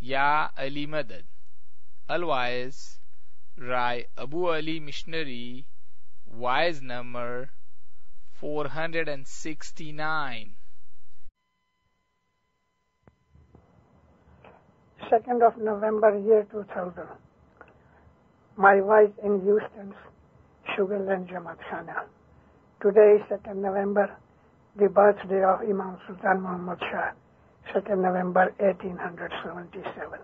Ya Ali Madad. Otherwise, Rai Abu Ali Missionary, wise number 469. 2nd of November, year 2000. My wife in Houston's Sugarland Jamaat Khana. Today is 2nd November, the birthday of Imam Sultan Muhammad Shah, 2nd November 1877.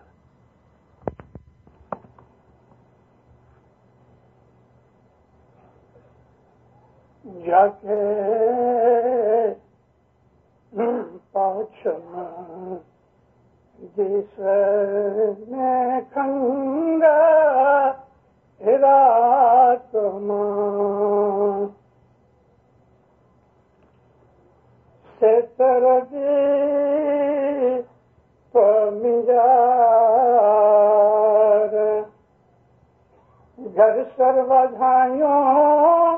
Jaake pachna jisme khanga raat mein setardi pamijar ghar sarvadhayon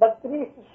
32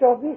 24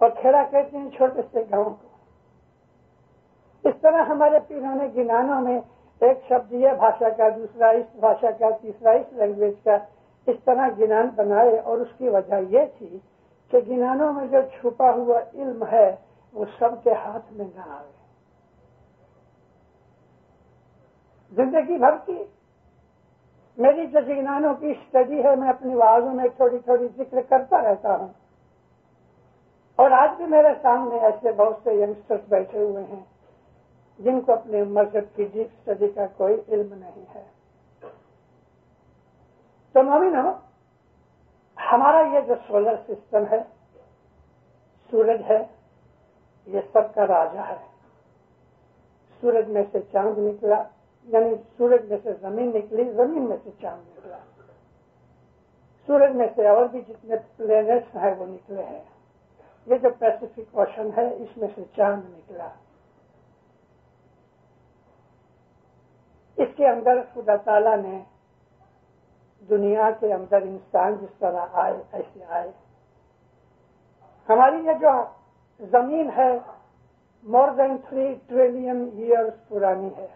اور کھیڑا کہتے ہیں چھوٹے سے گاؤں کو۔ اس طرح ہمارے پیروں نے گنانوں میں ایک شبد یہ بھاشا کا، دوسرا اس بھاشا کا، تیسرا اس لینگویج کا، اس طرح گنان بنائے، اور اس کی وجہ یہ تھی کہ گنانوں میں جو چھپا ہوا علم ہے وہ سب کے ہاتھ میں نہ آئے۔ زندگی بھر کی میری جو گنانوں کی اسٹڈی ہے، میں اپنی وعظوں میں تھوڑی تھوڑی ذکر کرتا رہتا ہوں، اور آج بھی میرے سامنے ایسے بہت سے ینگسٹرز بیٹھے ہوئے ہیں جن کو اپنے مذہب کی ڈیپ اسٹڈی کا کوئی علم نہیں ہے۔ تو مومنو، ہمارا یہ جو سولر سسٹم ہے، سورج ہے، یہ سب کا راجا ہے۔ سورج میں سے چاند نکلا، یعنی سورج میں سے زمین نکلی، زمین میں سے چاند نکلا، سورج میں سے اور بھی جتنے پلینٹس ہیں وہ نکلے ہیں۔ یہ جو پیسیفک اوشن ہے، اس میں سے چاند نکلا۔ اس کے اندر خدا تعالیٰ نے دنیا کے اندر انسان جس طرح آئے ایسے آئے۔ ہماری یہ جو زمین ہے more than 3 trillion years پرانی ہے۔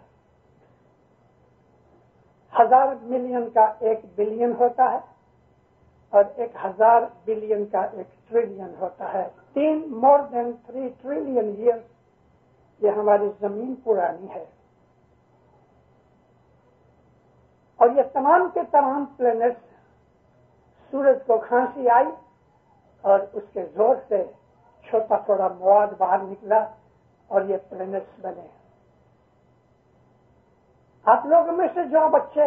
1000 ملین کا 1 بلین ہوتا ہے، اور 1000 بلین کا 1 ٹریلین ہوتا ہے۔ more than 3 trillion years یہ ہماری زمین پرانی ہے، اور یہ تمام کے تمام پلینٹس، سورج کو کھانسی آئی اور اس کے زور سے چھوٹا تھوڑا مواد باہر نکلا اور یہ پلینٹس بنے۔ آپ لوگوں میں سے جو بچے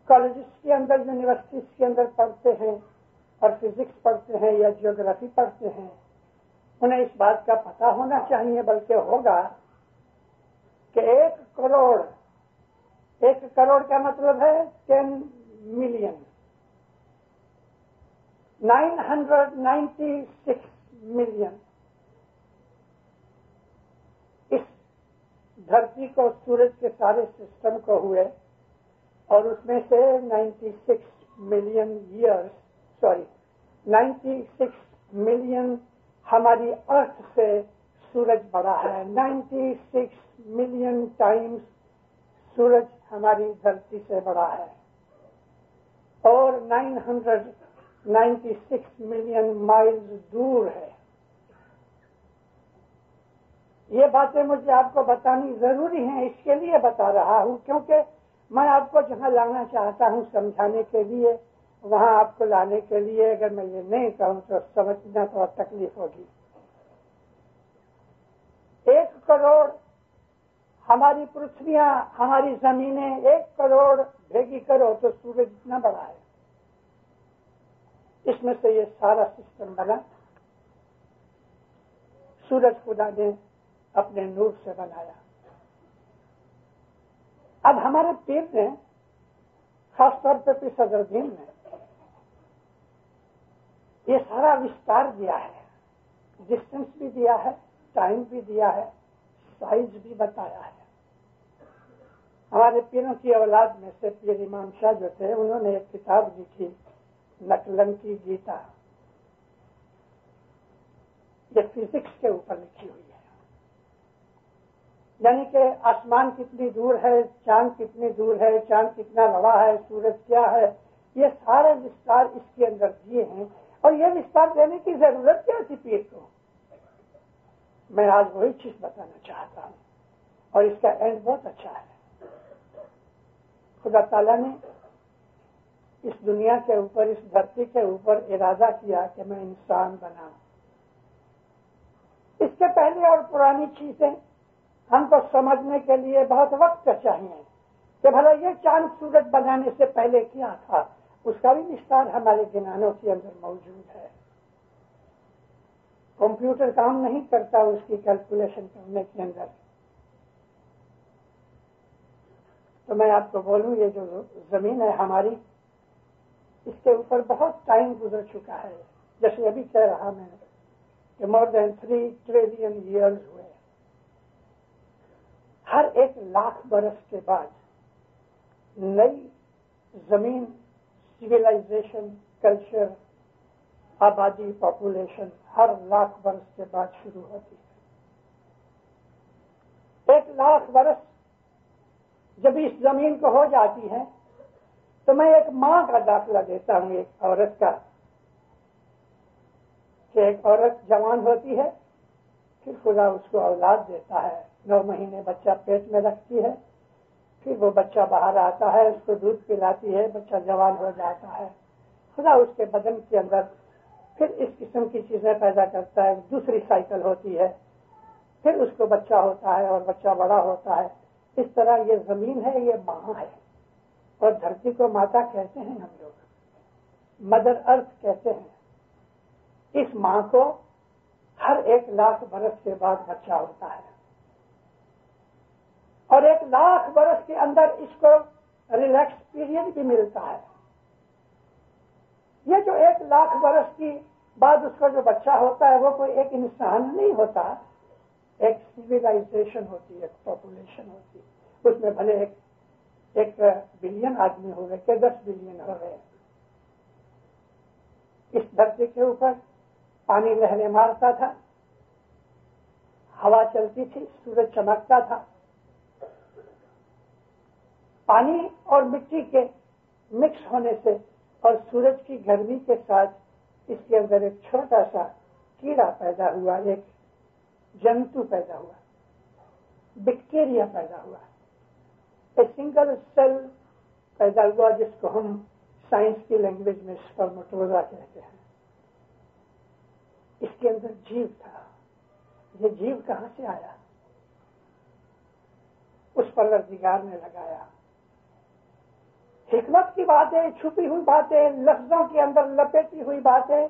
کالجز کے اندر، یونیورسٹیز کے اندر پڑھتے ہیں اور فزکس پڑھتے ہیں یا جیوگرافی پڑھتے ہیں، انہیں اس بات کا پتہ ہونا چاہیے، بلکہ ہوگا، کہ 1 کروڑ کا مطلب ہے 10 ملین، 996 ملین۔ اس دھرتی کو، سورج کے سارے سسٹم کو ہوئے، اور اس میں سے 96 ملین ہماری ارتھ سے سورج بڑا ہے۔ 96 ملین ٹائمز سورج ہماری دھرتی سے بڑا ہے، اور 996 ملین مائلز دور ہے۔ یہ باتیں مجھے آپ کو بتانی ضروری ہیں، اس کے لیے بتا رہا ہوں کیونکہ میں آپ کو جہاں لانا چاہتا ہوں سمجھانے کے لیے، وہاں آپ کو لانے کے لیے اگر میں یہ نہیں کہوں تو سمجھنا تھوڑا تکلیف ہوگی۔ 1 کروڑ ہماری پرتھویاں، ہماری زمینیں 1 کروڑ بھیگی کرو تو سورج اتنا بڑا ہے۔ اس میں سے یہ سارا سسٹم بنا۔ سورج خدا نے اپنے نور سے بنایا۔ اب ہمارے پیر نے خاص طور پہ پیر صدر الدین نے یہ سارا وستار دیا ہے، ڈسٹینس بھی دیا ہے، ٹائم بھی دیا ہے، سائز بھی بتایا ہے۔ ہمارے پیروں کی اولاد میں سے پیر امام شاہ جو تھے، انہوں نے ایک کتاب لکھی، نکلن کی گیتا۔ یہ فزکس کے اوپر لکھی ہوئی ہے، یعنی کہ آسمان کتنی دور ہے، چاند کتنی دور ہے، چاند کتنا بڑا ہے، سورج کیا ہے، یہ سارے وستار اس کے اندر دیے ہیں۔ اور یہ وستار دینے کی ضرورت کیا تھی پیر کو؟ میں آج وہی چیز بتانا چاہتا ہوں، اور اس کا اینڈ بہت اچھا ہے۔ خدا تعالیٰ نے اس دنیا کے اوپر، اس دھرتی کے اوپر ارادہ کیا کہ میں انسان بناؤں۔ اس سے پہلے اور پرانی چیزیں ہم کو سمجھنے کے لیے بہت وقت چاہیے کہ بھلا یہ چاند سورج بنانے سے پہلے کیا تھا، اس کا بھی وستار ہمارے گنانوں کے اندر موجود ہے۔ کمپیوٹر کام نہیں کرتا اس کی کیلکولیشن کرنے کے اندر۔ تو میں آپ کو بولوں، یہ جو زمین ہے ہماری، اس کے اوپر بہت ٹائم گزر چکا ہے۔ جیسے ابھی کہہ رہا میں کہ more than 3 trillion years ہوئے۔ ہر 1 لاکھ برس کے بعد نئی زمین، سویلائزیشن، کلچر آبادی پاپولیشن ہر 1,00,000 برس کے بعد شروع ہوتی ہے. 1,00,000 برس جب اس زمین کو ہو جاتی ہے تو میں ایک ماں کا داخلہ دیتا ہوں ایک عورت کا، کہ ایک عورت جوان ہوتی ہے، پھر خدا اس کو اولاد دیتا ہے، 9 مہینے بچہ پیٹ میں رکھتی ہے، پھر وہ بچہ باہر آتا ہے، اس کو دودھ پلاتی ہے، بچہ جوان ہو جاتا ہے. خدا اس کے بدن کے اندر پھر اس قسم کی چیزیں پیدا کرتا ہے، دوسری سائیکل ہوتی ہے، پھر اس کو بچہ ہوتا ہے اور بچہ بڑا ہوتا ہے. اس طرح یہ زمین ہے، یہ ماں ہے، اور دھرتی کو ماتا کہتے ہیں ہم لوگ، مدر ارتھ کہتے ہیں. اس ماں کو ہر 1,00,000 برس کے بعد بچہ ہوتا ہے، اور 1,00,000 برس کے اندر اس کو ریلیکس پیریڈ بھی ملتا ہے. یہ جو 1,00,000 برس کی بعد اس کا جو بچہ ہوتا ہے وہ کوئی ایک انسان نہیں ہوتا، ایک سویلائزیشن ہوتی ہے، ایک پاپولیشن ہوتی ہے. اس میں بھلے ایک بلین آدمی ہو گئے کہ 10 بلین ہو گئے. اس دھرتی کے اوپر پانی لہریں مارتا تھا، ہوا چلتی تھی، سورج چمکتا تھا. پانی اور مٹی کے مکس ہونے سے اور سورج کی گرمی کے ساتھ اس کے اندر ایک چھوٹا سا کیڑا پیدا ہوا، ایک جنتو پیدا ہوا، بیکٹیریا پیدا ہوا، ایک سنگل سیل پیدا ہوا جس کو ہم سائنس کی لینگویج میں سپرمٹوزا کہتے ہیں. اس کے اندر جیو تھا. یہ جیو کہاں سے آیا؟ اس پروردگار نے لگایا. حکمت کی باتیں، چھپی ہوئی باتیں، لفظوں کے اندر لپیٹی ہوئی باتیں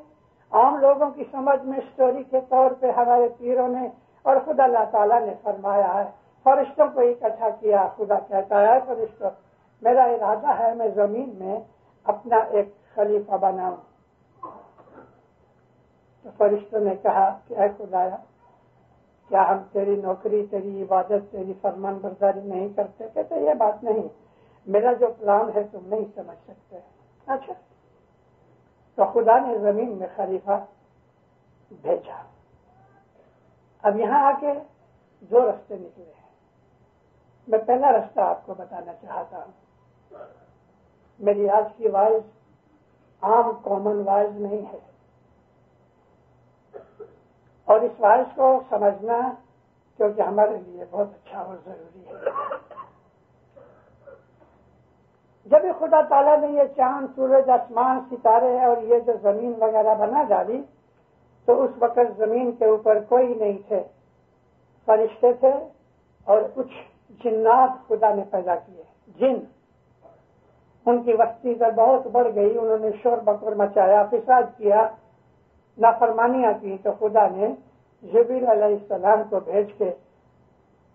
عام لوگوں کی سمجھ میں اسٹوری کے طور پہ ہمارے پیروں نے اور خدا اللہ تعالیٰ نے فرمایا ہے. فرشتوں کو اکٹھا کیا. خدا کہتا ہے فرشتوں، میرا ارادہ ہے میں زمین میں اپنا ایک خلیفہ بناؤں. تو فرشتوں نے کہا کہ اے خدایا، کیا ہم تیری نوکری، تیری عبادت، تیری فرمان برداری نہیں کرتے؟ کہتے یہ بات نہیں، میرا جو پلان ہے تم نہیں سمجھ سکتے. اچھا، تو خدا نے زمین میں خلیفہ بھیجا. اب یہاں آ کے 2 رستے نکلے ہیں. میں پہلا رستہ آپ کو بتانا چاہتا ہوں. میری آج کی وائز عام کامن وائز نہیں ہے، اور اس وائز کو سمجھنا کیونکہ ہمارے لیے بہت اچھا اور ضروری ہے. جب خدا تعالیٰ نے یہ چاند، سورج، آسمان، ستارے اور یہ جو زمین وغیرہ بنا ڈالی تو اس وقت زمین کے اوپر کوئی نہیں تھے، فرشتے تھے اور کچھ جنات خدا نے پیدا کیے. جن، ان کی وسطی پر بہت بڑھ گئی، انہوں نے شور بکر مچایا، فساد کیا، نافرمانیاں کی. تو خدا نے جبریل علیہ السلام کو بھیج کے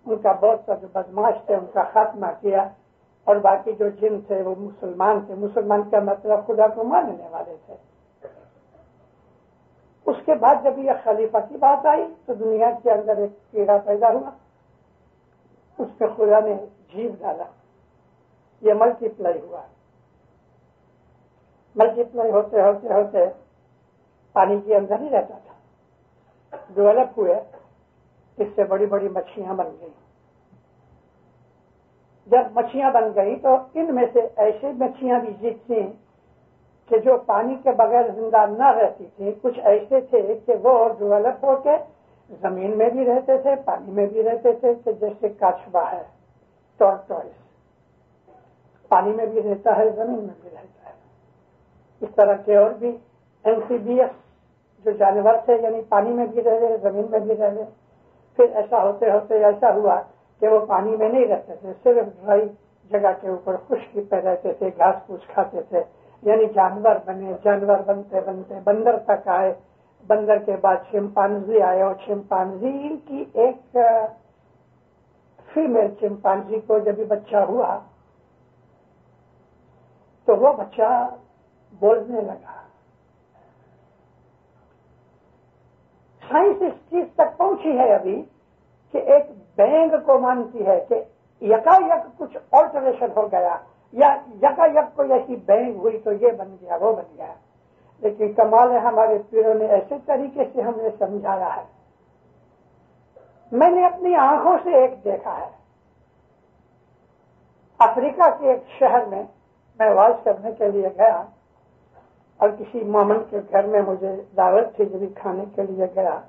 ان کا بہت سا جو بدماش تھے ان کا خاتمہ کیا، اور باقی جو جن تھے وہ مسلمان تھے. مسلمان کا مطلب خدا کو ماننے والے تھے. اس کے بعد جب یہ خلیفہ کی بات آئی تو دنیا کے اندر ایک کیڑا پیدا ہوا، اس پہ خدا نے جیو ڈالا. یہ ملٹی پلائی ہوا. ملٹی پلائی ہوتے ہوتے ہوتے پانی کے اندر ہی رہتا تھا. ڈیولپ ہوئے، اس سے بڑی بڑی مچھلیاں بن گئی. جب مچھلیاں بن گئی تو ان میں سے ایسی مچھلیاں بھی تھیں کہ جو پانی کے بغیر زندہ نہ رہتی تھی. کچھ ایسے تھے کہ وہ ڈیولپ ہو کے زمین میں بھی رہتے تھے، پانی میں بھی رہتے تھے، کہ جیسے کاچبا ہے، ٹورٹوائس، پانی میں بھی رہتا ہے، زمین میں بھی رہتا ہے. اس طرح کے اور بھی ایمفیبیس جو جانور تھے، یعنی پانی میں بھی رہ رہے، زمین میں بھی رہ رہے. پھر ایسا ہوتے ہوتے ایسا ہوا کہ وہ پانی میں نہیں رہتے تھے، صرف ڈرائی جگہ کے اوپر خشکی پہ رہتے تھے، گھاس پھوس کھاتے تھے. یعنی جانور بنے. جانور بنتے بنتے بندر تک آئے. بندر کے بعد چمپانزی آئے، اور چمپانزی کی ایک فیمیل چمپانزی کو جب بچہ ہوا تو وہ بچہ بولنے لگا. سائنس اس چیز تک پہنچی ہے ابھی کہ ایک بینگ کو مانتی ہے کہ یکا یک کچھ آلٹریشن ہو گیا، یا یکا یک کوئی ایسی بینگ ہوئی تو یہ بن گیا، وہ بن گیا. لیکن کمال ہے ہمارے پیروں نے ایسے طریقے سے ہمیں سمجھایا ہے. میں نے اپنی آنکھوں سے ایک دیکھا ہے. افریقہ کے ایک شہر میں واز کرنے کے لیے گیا اور کسی مومن کے گھر میں مجھے دعوت تھی. جب کھانے کے لیے گیا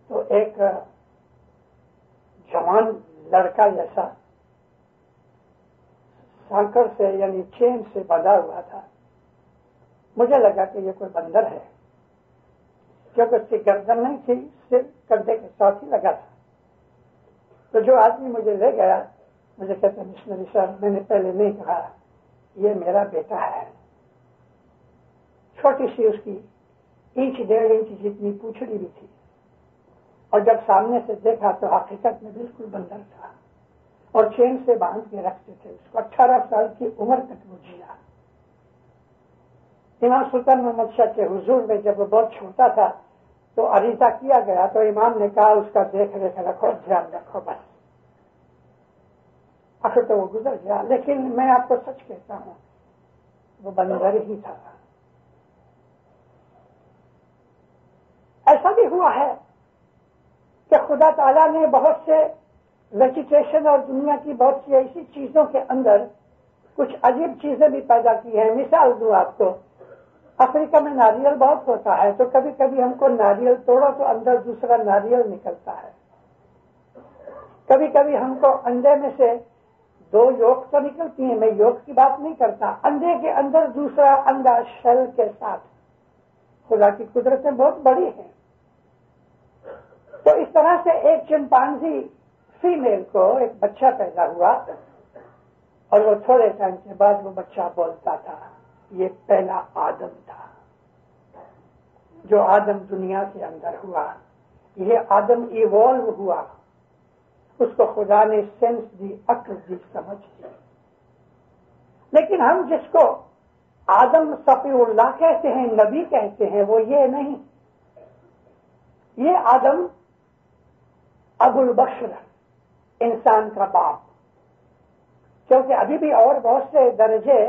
تو ایک جوان لڑکا جیسا سانکر سے یعنی چین سے بندھا ہوا تھا. مجھے لگا کہ یہ کوئی بندر ہے کیونکہ اس کی گردن نہیں تھی, صرف کندھے کے ساتھ ہی لگا تھا. تو جو آدمی مجھے لے گیا مجھے کہتے مشنری صاحب میں نے پہلے نہیں کہا یہ میرا بیٹا ہے. چھوٹی سی اس کی 1.5 انچ جتنی پوچھڑی بھی تھی اور جب سامنے سے دیکھا تو حقیقت میں بالکل بندر تھا اور چین سے باندھ کے رکھتے تھے. اس کو 18 سال کی عمر تک وہ جیا. امام سلطان محمد شاہ کے حضور میں جب وہ بہت چھوٹا تھا تو عریضہ کیا گیا تو امام نے کہا اس کا دیکھ ریکھ رکھو, دھیان رکھو بس. آخر تو وہ گزر گیا. لیکن میں آپ کو سچ کہتا ہوں وہ بندر ہی تھا. ایسا بھی ہوا ہے کہ خدا تعالیٰ نے بہت سے ویجیٹیشن اور دنیا کی بہت سی ایسی چیزوں کے اندر کچھ عجیب چیزیں بھی پیدا کی ہیں. مثال دوں آپ کو, افریقہ میں ناریل بہت ہوتا ہے تو کبھی کبھی ہم کو ناریل توڑو تو اندر دوسرا ناریل نکلتا ہے. کبھی کبھی ہم کو انڈے میں سے 2 یolk تو نکلتی ہیں. میں یolk کی بات نہیں کرتا, انڈے کے اندر دوسرا انڈا شیل کے ساتھ. خدا کی قدرتیں بہت بڑی ہیں. تو اس طرح سے ایک چمپانزی فیمیل کو ایک بچہ پیدا ہوا اور وہ تھوڑے ٹائم کے بعد وہ بچہ بولتا تھا. یہ پہلا آدم تھا جو آدم دنیا کے اندر ہوا. یہ آدم ایوالو ہوا. اس کو خدا نے سینس دی, عقل دی, سمجھ دی. لیکن ہم جس کو آدم صفی اللہ کہتے ہیں, نبی کہتے ہیں, وہ یہ نہیں. یہ آدم ابو البشر, انسان کا باپ. کیونکہ ابھی بھی اور بہت سے درجے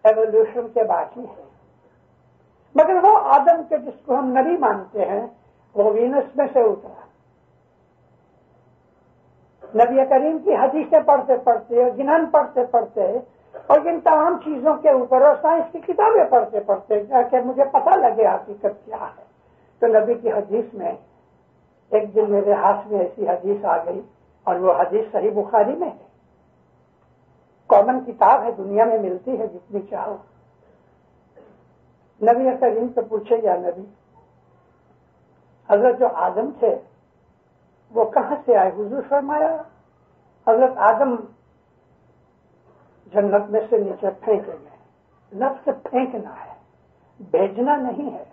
ایوولوشن کے باقی ہیں. مگر وہ آدم کے جس کو ہم نبی مانتے ہیں وہ وینس میں سے اترا. نبی کریم کی حدیثیں پڑھتے پڑھتے اور جنان پڑھتے پڑھتے اور ان تمام چیزوں کے اوپر اور سائنس کی کتابیں پڑھتے پڑھتے کہ مجھے پتہ لگے حقیقت کیا ہے. تو نبی کی حدیث میں ایک دن میرے ہاتھ میں ایسی حدیث آ گئی اور وہ حدیث صحیح بخاری میں ہے. کامن کتاب ہے, دنیا میں ملتی ہے جتنی چاہو. نبی کریم سے پوچھے یا نبی, حضرت جو آدم تھے وہ کہاں سے آئے؟ حضور فرمایا حضرت آدم جنت میں سے نیچے پھینکے گئے. لفظ پھینکنا ہے, بھیجنا نہیں ہے.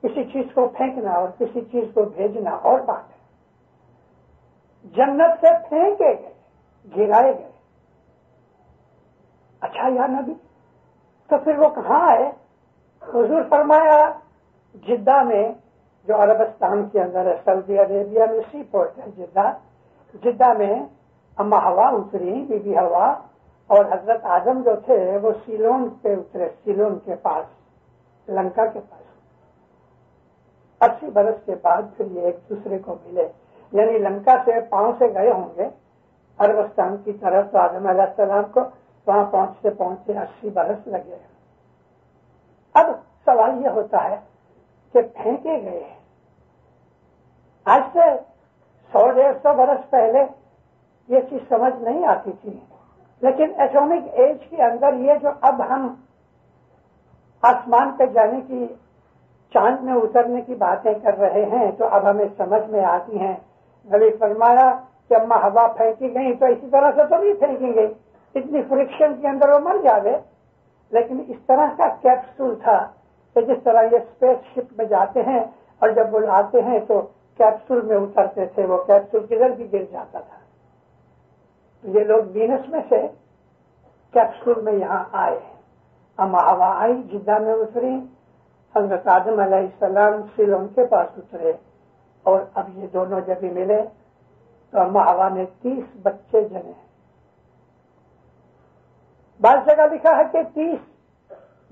کسی چیز کو پھینکنا اور کسی چیز کو بھیجنا اور بات ہے. جنت سے پھینکے گئے, گرائے گئے. اچھا یا نبی, تو پھر وہ کہاں آئے؟ حضور فرمایا جدہ میں, جو عربستان کے اندر ہے, سعودی عربیہ میں سی پورٹ ہے جدہ. جدہ میں اما ہوا اتری, بی بی ہوا, اور حضرت آدم جو تھے وہ سیلون پہ اترے, سیلون کے پاس, لنکا کے پاس. 80 برس کے بعد پھر یہ ایک دوسرے کو ملے. یعنی لنکا سے پاؤں سے گئے ہوں گے عربستان کی طرف, تو آدم علیہ السلام کو وہاں پہنچتے پہنچتے 80 برس لگے. اب سوال یہ ہوتا ہے کہ پھینکے گئے. آج سے 100-150 برس پہلے یہ چیز سمجھ نہیں آتی تھی. لیکن ایٹامک ایج کے اندر یہ جو اب ہم آسمان پہ جانے کی, چاند میں اترنے کی باتیں کر رہے ہیں تو اب ہمیں سمجھ میں آتی ہیں. نبی فرمایا کہ اما ہوا پھینکی گئی تو اسی طرح سے تو نہیں پھینکی گئی, اتنی فرکشن کے اندر وہ مر جاوے. لیکن اس طرح کا کیپسول تھا کہ جس طرح یہ اسپیس شپ میں جاتے ہیں اور جب وہ آتے ہیں تو کیپسول میں اترتے تھے, وہ کیپسول کدھر بھی گر جاتا تھا. یہ لوگ وینس میں سے کیپسول میں یہاں آئے. اما ہوا آئی, جدہ میں اتری, حضرت آدم علیہ السلام سیلون کے پاس اترے, اور اب یہ دونوں جب بھی ملے تو اما ہوا نے 30 بچے جنے. بعض جگہ لکھا ہے کہ 30,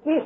30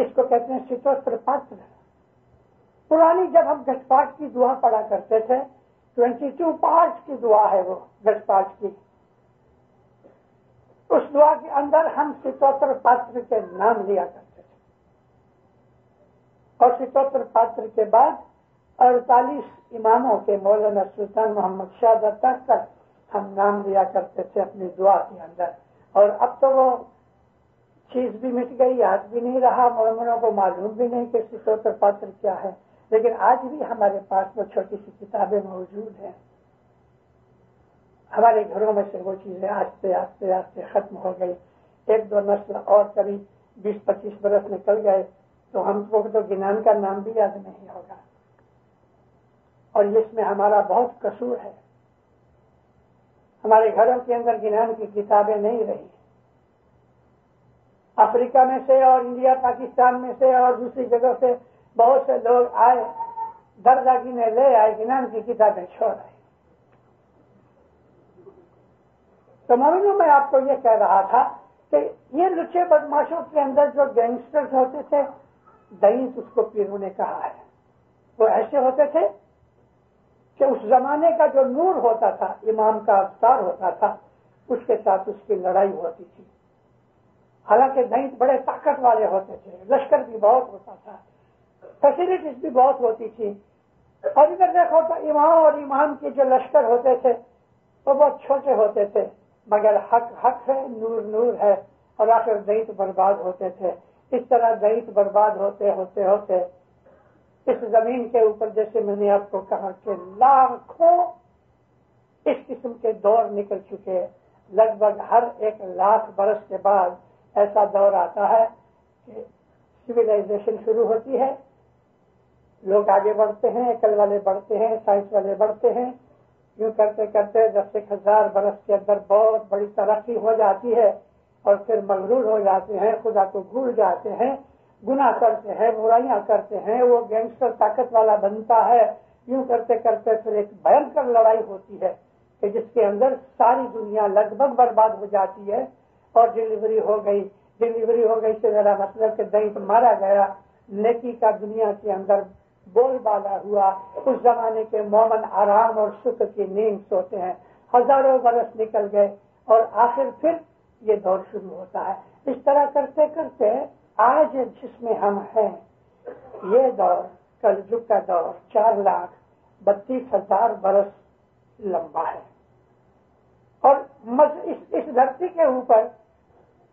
اس کو کہتے ہیں ستوتر پاتر. پرانی جب ہم گھٹ پاٹ کی دعا پڑھا کرتے تھے 22 پارٹس کی دعا ہے وہ گھٹ پاٹ کی. اس دعا کے اندر ہم ستوتر پاتر کے نام لیا کرتے تھے اور ستوتر پاتر کے بعد 48 اماموں کے مولانا سلطان محمد شاہ تک کر ہم نام لیا کرتے تھے اپنی دعا کے اندر. اور اب تو وہ چیز بھی مٹ گئی, یاد بھی نہیں رہا, مومنوں کو معلوم بھی نہیں کہ ستوتر پاتر کیا ہے. لیکن آج بھی ہمارے پاس وہ چھوٹی سی کتابیں موجود ہیں. ہمارے گھروں میں سے وہ چیزیں آہستہ آہستہ آہستہ ختم ہو گئی. 1-2 نسل اور قریب 20-25 برس نکل گئے تو ہم کو تو گنان کا نام بھی یاد نہیں ہوگا. اور اس میں ہمارا بہت قصور ہے. ہمارے گھروں کے اندر گنان کی کتابیں نہیں رہی. افریقہ میں سے اور انڈیا پاکستان میں سے اور دوسری جگہ سے بہت سے لوگ آئے, درجہ گنے لے آئے, گنان کی کتابیں چھوڑ آئے. تو مومنوں میں آپ کو یہ کہہ رہا تھا کہ یہ لچے بدماشوں کے اندر جو گینگسٹرز ہوتے تھے, دئیس اس کو پیروں نے کہا ہے, وہ ایسے ہوتے تھے کہ اس زمانے کا جو نور ہوتا تھا, امام کا افطار ہوتا تھا, اس کے ساتھ اس کی لڑائی ہوتی تھی. حالانکہ دئیس بڑے طاقت والے ہوتے تھے, لشکر بھی بہت ہوتا تھا, فیسلٹیز بھی بہت ہوتی تھی. اور ادھر دیکھو تو امام اور امام کے جو لشکر ہوتے تھے وہ بہت چھوٹے ہوتے تھے, مگر حق حق ہے, نور نور ہے, اور آخر دئیس برباد ہوتے تھے. اس طرح دئیس برباد ہوتے ہوتے ہوتے اس زمین کے اوپر, جیسے میں نے آپ کو کہا کہ لاکھوں اس قسم کے دور نکل چکے. لگ بھگ ہر 1 لاکھ برس کے بعد ایسا دور آتا ہے کہ سویلائزیشن شروع ہوتی ہے, لوگ آگے بڑھتے ہیں, عقل والے بڑھتے ہیں, سائنس والے بڑھتے ہیں. یوں کرتے کرتے 10,000 برس کے اندر بہت بڑی ترقی ہو جاتی ہے, اور پھر مغرور ہو جاتے ہیں, خدا کو بھول جاتے ہیں, گناہ کرتے ہیں, برائیاں کرتے ہیں, وہ گینگسٹر طاقت والا بنتا ہے. یوں کرتے کرتے پھر ایک بھینکر لڑائی ہوتی ہے کہ جس کے اندر ساری دنیا لگ بھگ برباد ہو جاتی ہے. اور ڈلیوری ہو گئی سے میرا مطلب کہ دئیس مارا گیا, نیکی کا دنیا کے اندر بول بالا ہوا. اس زمانے کے مومن آرام اور سکھ کی نیند سوتے ہیں. ہزاروں برس نکل گئے اور آخر پھر یہ دور شروع ہوتا ہے. اس طرح کرتے کرتے آج جس میں ہم ہیں یہ دور کلجگ کا دور 4,32,000 برس لمبا ہے. اور اس دھرتی کے اوپر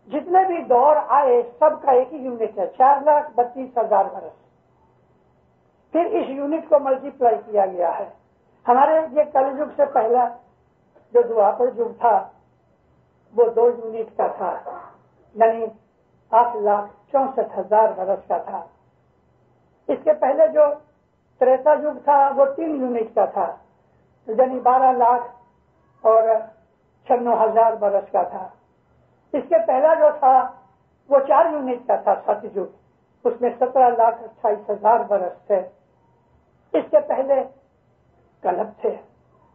جتنے بھی دور آئے سب کا ایک ہی یونٹ ہے, 4,32,000 برس. پھر اس یونٹ کو ملٹیپلائی کیا گیا ہے. ہمارے یہ کلجگ سے پہلا جو دوآپر یگ تھا وہ 2 یونٹ کا تھا, یعنی 8,64,000 برس کا تھا. اس کے پہلے جو تریتا یگ تھا وہ 3 یونٹ کا تھا, یعنی 12,96,000 برس کا تھا. اس کے پہلا جو تھا وہ 4 یونٹ کا تھا, ست یگ, اس میں 17,28,000 برس تھے. اس کے پہلے کلپ تھے,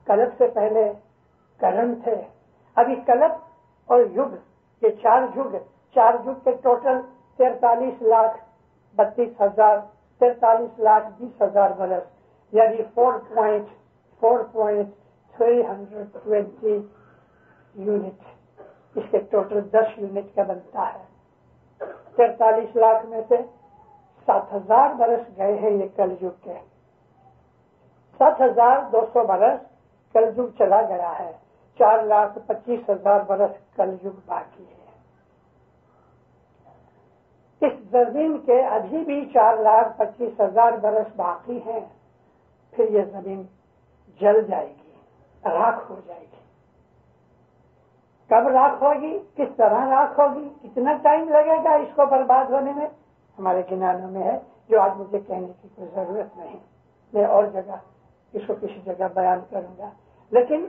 کلپ سے پہلے کرن تھے. ابھی کلپ اور یگ یہ 4 یگ کے ٹوٹل 43,32,000 برس, یعنی 4.320 یونٹ. اس کے ٹوٹل 10 یونٹ کا بنتا ہے. 43 لاکھ میں سے 7,000 برس گئے ہیں یہ کلجگ کے. 7,200 برس کلجگ چلا گیا ہے. 4,25,000 برس کلجگ باقی ہے. اس زمین کے ابھی بھی 4,25,000 برس باقی ہیں. پھر یہ زمین جل جائے گی, راکھ ہو جائے گی. کب راکھ ہوگی, کس طرح راکھ ہوگی, کتنا ٹائم لگے گا اس کو برباد ہونے میں, ہمارے گنانوں میں ہے, جو آج مجھے کہنے کی کوئی ضرورت نہیں. میں اور جگہ اس کو کسی جگہ بیان کروں گا. لیکن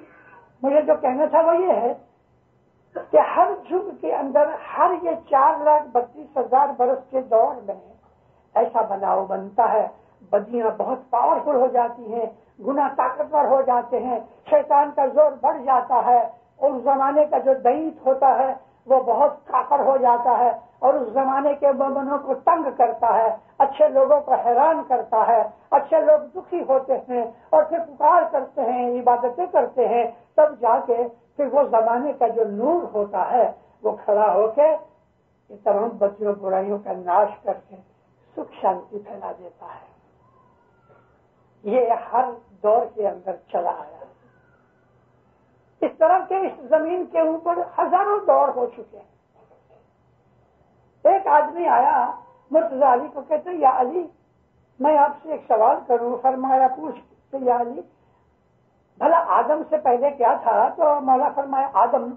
مجھے جو کہنا تھا وہ یہ ہے کہ ہر یگ کے اندر ہر یہ 4,32,000 برس کے دور میں ایسا بناؤ بنتا ہے, بدیاں بہت پاورفل ہو جاتی ہیں, گناہ طاقتور ہو جاتے ہیں, شیطان کا زور بڑھ جاتا ہے. اور اس زمانے کا جو دئیس ہوتا ہے وہ بہت کافر ہو جاتا ہے اور اس زمانے کے مومنوں کو تنگ کرتا ہے، اچھے لوگوں کو حیران کرتا ہے، اچھے لوگ دکھی ہوتے ہیں اور پھر پکار کرتے ہیں، عبادتیں کرتے ہیں، تب جا کے پھر وہ زمانے کا جو نور ہوتا ہے وہ کھڑا ہو کے یہ تمام بدیوں برائیوں کا ناش کر کے سکھ شانتی پھیلا دیتا ہے۔ یہ ہر دور کے اندر چلا آیا ہے۔ اس طرح کے اس زمین کے اوپر ہزاروں دور ہو چکے ہیں۔ ایک آدمی آیا مرتضی علی کو، کہتے یا علی میں آپ سے ایک سوال کروں؟ فرمایا پوچھ کہ یا علی بھلا آدم سے پہلے کیا تھا؟ تو مولا فرمایا آدم۔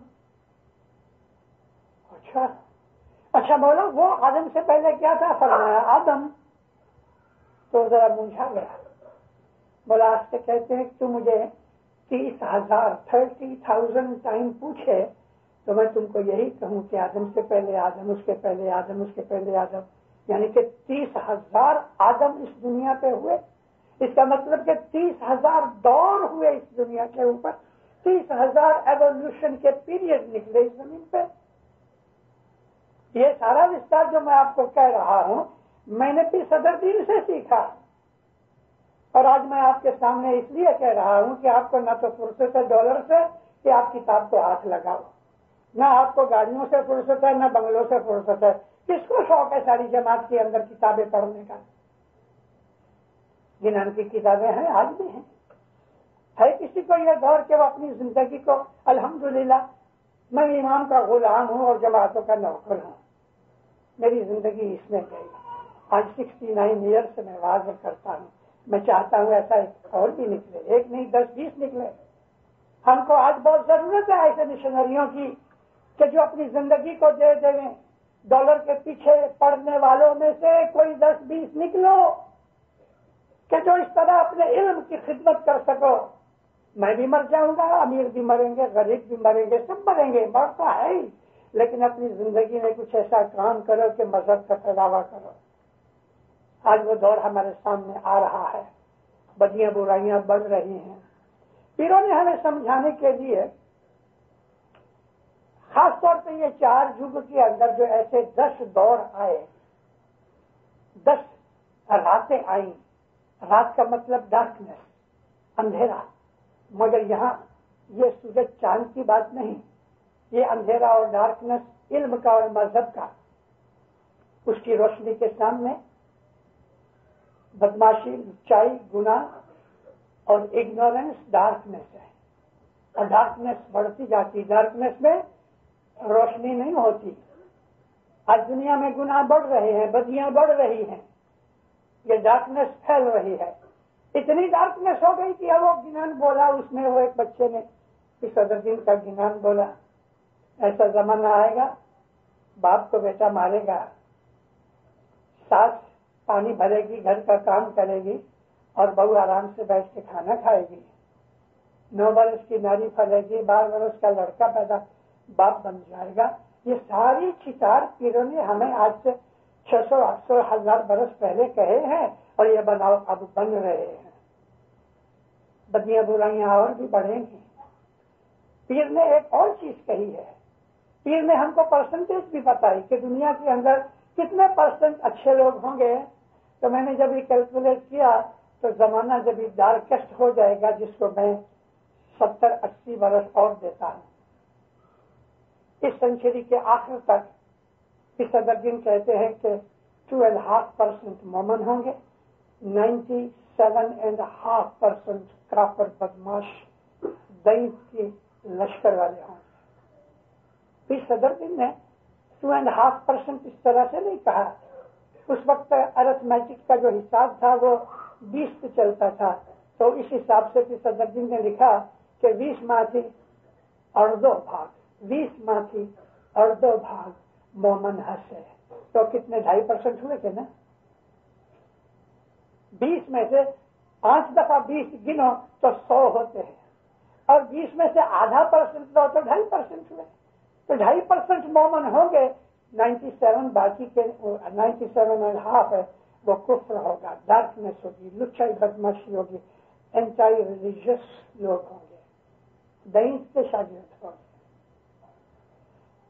اچھا مولا وہ آدم سے پہلے کیا تھا؟ فرمایا آدم۔ تو ذرا مونجھا گیا۔ مولا آپ سے کہتے ہیں کہ تو مجھے 30,000 ٹائم پوچھے تو میں تم کو یہی کہوں کہ آدم سے پہلے آدم، اس کے پہلے آدم، اس کے پہلے آدم، یعنی کہ 30,000 آدم اس دنیا پہ ہوئے۔ اس کا مطلب کہ 30,000 دور ہوئے اس دنیا کے اوپر، 30,000 ایوولوشن کے پیریڈ نکلے اس زمین پہ۔ یہ سارا وستار جو میں آپ کو کہہ رہا ہوں میں نے پیر صدر دین سے سیکھا، اور آج میں آپ کے سامنے اس لیے کہہ رہا ہوں کہ آپ کو نہ تو فرصت ہے ڈالر سے کہ آپ کتاب کو ہاتھ لگاؤ، نہ آپ کو گاڑیوں سے فرصت ہے، نہ بنگلوں سے فرصت ہے۔ کس کو شوق ہے ساری جماعت کے اندر کتابیں پڑھنے کا؟ جنہوں کی کتابیں ہیں آج بھی ہیں۔ ہے کسی کو یہ دور کہ وہ اپنی زندگی کو الحمدللہ میں امام کا غلام ہوں اور جماعتوں کا نوکر ہوں، میری زندگی اس میں گئی، آج 69 ایئر سے میں واضح کرتا ہوں، میں چاہتا ہوں ایسا اور بھی نکلے، ایک نہیں 10-20 نکلے۔ ہم کو آج بہت ضرورت ہے ایسے مشنریوں کی کہ جو اپنی زندگی کو دے دیں۔ ڈالر کے پیچھے پڑنے والوں میں سے کوئی 10-20 نکلو کہ جو اس طرح اپنے علم کی خدمت کر سکو۔ میں بھی مر جاؤں گا، امیر بھی مریں گے، غریب بھی مریں گے، سب مریں گے، مرتا ہے ہی، لیکن اپنی زندگی میں کچھ ایسا کام کرو کہ مذہب کا پھیلاوا کرو۔ آج وہ دور ہمارے سامنے آ رہا ہے، بدیاں برائیاں بڑھ رہی ہیں۔ پیروں نے ہمیں سمجھانے کے لیے خاص طور پہ یہ 4 یگ کے اندر جو ایسے 10 دور آئے، 10 راتیں آئیں۔ رات کا مطلب ڈارکنیس، اندھیرا، مگر یہاں یہ سورج چاند کی بات نہیں، یہ اندھیرا اور ڈارکنیس علم کا اور مذہب کا۔ اس کی روشنی کے سامنے بدماشی، لچائی، گناہ اور اگنورنس ڈارکنیس ہے، اور ڈارکنیس بڑھتی جاتی، ڈارکنیس میں روشنی نہیں ہوتی۔ آج دنیا میں گناہ بڑھ رہے ہیں، بدیاں بڑھ رہی ہیں، یہ ڈارکنیس پھیل رہی ہے۔ اتنی ڈارکنیس ہو گئی کہ وہ گنان بولا، اس میں وہ ایک بچے نے اس صدر دین کا گنان بولا، ایسا زمانہ آئے گا باپ کو بیٹا مارے گا، ساس پانی بھرے گی، گھر کا کام کرے گی، اور بہو آرام سے بیٹھ کے کھانا کھائے گی۔ 9 برس کی ناری پھلے گی، 12 برس کا لڑکا پیدا باپ بن جائے گا۔ یہ ساری چتار پیروں نے ہمیں آج سے 600، 800، 1000 برس پہلے کہے ہیں، اور یہ بناؤ اب بن رہے ہیں۔ بدیاں برائیاں اور بھی بڑھیں گی۔ پیر نے ایک اور چیز کہی ہے، پیر نے ہم کو پرسنٹیج بھی بتائی کہ دنیا کے اندر کتنے % اچھے لوگ ہوں گے۔ تو میں نے جب یہ کیلکولیٹ کیا تو زمانہ جب یہ ڈارکسٹ ہو جائے گا، جس کو میں 70-80 برس اور دیتا ہوں، اس سنچری کے آخر تک اس صدر دین کہتے ہیں کہ 2.5% مومن ہوں گے، 97.5% کافر بدماش دین کی لشکر والے ہوں گے۔ اس صدر دین نے 2.5% اس طرح سے نہیں کہا، اس وقت ارتھمیٹک کا جو حساب تھا وہ 20 پہ چلتا تھا، تو اس حساب سے صدر دین نے لکھا کہ 20 ماہ تھی اور 2 بھاگ، 20 ماہ تھی اور 2 بھاگ مومن ہنسے، تو کتنے 2.5% ہوئے تھے نا۔ 20 میں سے 5 دفعہ 20 گنو تو 100 ہوتے ہیں، اور 20 میں سے آدھا % لو تو 2.5% ہوئے، تو 2.5% مومن ہوں گے، 97 باقی کے 97.5 ہے وہ کفر ہوگا، ڈارکنیس ہوگی، لچائی بدماشی ہوگی، اینٹائی ریلیجیس لوگ ہوں گے، دین کے شاگرد ہوں گے۔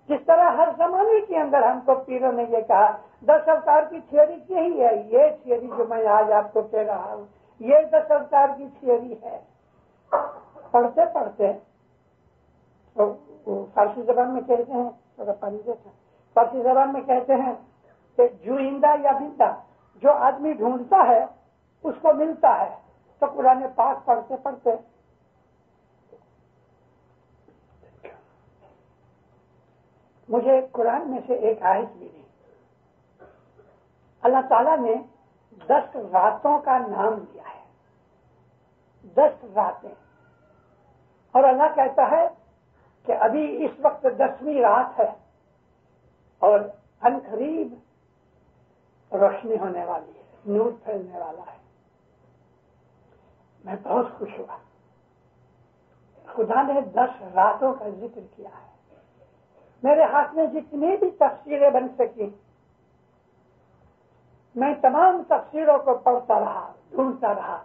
جس طرح ہر زمانے کے اندر ہم کو پیروں نے یہ کہا 10 اوتار کی تھیوری یہی ہے. یہ تھیوری جو میں آج آپ کو کہہ رہا ہوں یہ 10 اوتار کی تھیوری ہے. پڑھتے پڑھتے تو فارسی زبان میں کہتے ہیں تھوڑا پانی دیتا فارسی زبان میں کہتے ہیں کہ جوئندہ یا بندہ جو آدمی ڈھونڈتا ہے اس کو ملتا ہے. تو قرآن پاک پڑھتے پڑھتے مجھے قرآن میں سے ایک آیت ملی. اللہ تعالیٰ نے 10 راتوں کا نام لیا ہے. 10 راتیں. اور اللہ کہتا ہے کہ ابھی اس وقت 10ویں رات ہے اور ان قریب روشنی ہونے والی ہے, نور پھیلنے والا ہے. میں بہت خوش ہوا. خدا نے 10 راتوں کا ذکر کیا ہے. میرے ہاتھ میں جتنی بھی تفسیریں بن سکی میں تمام تفسیروں کو پڑھتا رہا, ڈھونڈتا رہا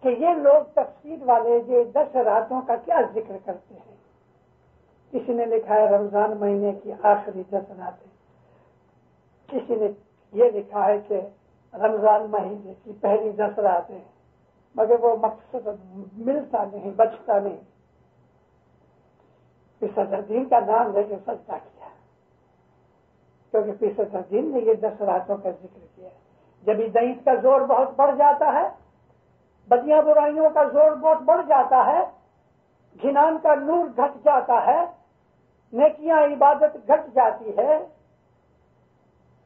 کہ یہ لوگ تفسیر والے یہ 10 راتوں کا کیا ذکر کرتے ہیں. کسی نے لکھا ہے رمضان مہینے کی آخری 10 راتیں, کسی نے یہ لکھا ہے کہ رمضان مہینے کی پہلی 10 راتیں, مگر وہ مقصد ملتا نہیں, بچتا نہیں. پھر صدر الدین کا نام لے کے سجدہ کیا کیونکہ پھر صدر الدین نے یہ 10 راتوں کا ذکر کیا. جب دعیت کا زور بہت بڑھ جاتا ہے, بدیاں برائیوں کا زور بہت بڑھ جاتا ہے, جنان کا نور گھٹ جاتا ہے, نیکیاں عبادت گھٹ جاتی ہے,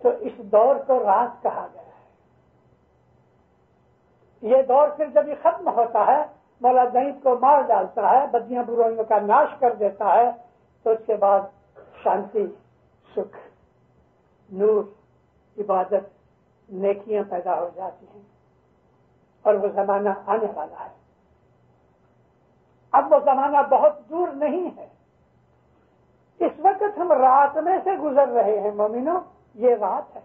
تو اس دور کو رات کہا گیا ہے. یہ دور پھر جب یہ ختم ہوتا ہے, مولا دعیت کو مار ڈالتا ہے, بدیاں برائیوں کا ناش کر دیتا ہے, تو اس کے بعد شانتی, سکھ, نور, عبادت, نیکیاں پیدا ہو جاتی ہیں اور وہ زمانہ آنے والا ہے. اب وہ زمانہ بہت دور نہیں ہے. اس وقت ہم رات میں سے گزر رہے ہیں مومنوں, یہ رات ہے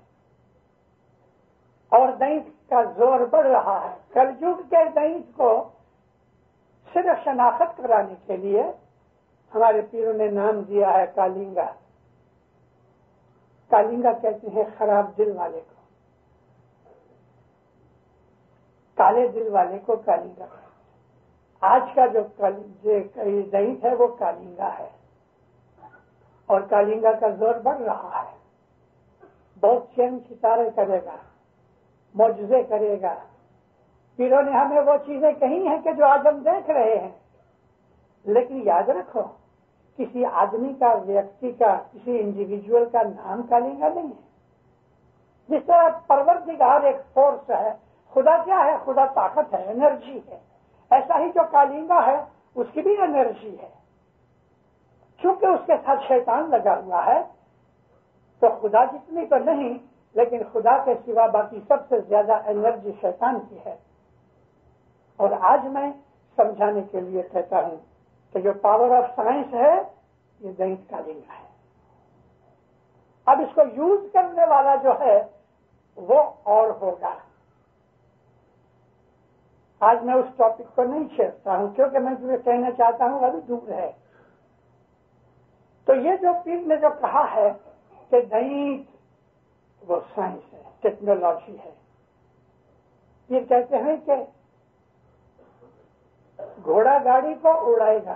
اور دعیت کا زور بڑھ رہا ہے. کلجگ کے دعیت کو صرف شناخت کرانے کے لیے ہمارے پیروں نے نام دیا ہے کالنگا. کالنگا کہتے ہیں خراب دل والے کو, کالے دل والے کو کالنگا کہتے ہیں. آج کا جو دعیت ہے وہ کالنگا ہے اور کالنگا کا زور بڑھ رہا ہے. بہت چین ستارے کرے گا, معجزے کرے گا. پیروں نے ہمیں وہ چیزیں کہی ہیں کہ جو آج ہم دیکھ رہے ہیں, لیکن یاد رکھو کسی آدمی کا, ویکتی کا, کسی انڈیویجول کا نام کالنگا نہیں ہے. جس طرح پروردگار ایک فورس ہے, خدا کیا ہے؟ خدا طاقت ہے, انرجی ہے. ایسا ہی جو کالنگا ہے اس کی بھی انرجی ہے. چونکہ اس کے ساتھ شیطان لگا ہوا ہے تو خدا جتنی تو نہیں, لیکن خدا کے سوا باقی سب سے زیادہ انرجی شیطان کی ہے. اور آج میں سمجھانے کے لیے کہتا ہوں کہ جو پاور آف سائنس ہے یہ دعیت کالنگا ہے. اب اس کو یوز کرنے والا جو ہے وہ اور ہوگا. آج میں اس ٹاپک کو نہیں چھیڑتا ہوں کیونکہ میں جو کہنا چاہتا ہوں ابھی دور ہے. تو یہ جو پیر نے جو کہا ہے کہ دعیت وہ سائنس ہے, ٹیکنالوجی ہے. یہ کہتے ہیں کہ گھوڑا گاڑی کو اڑائے گا,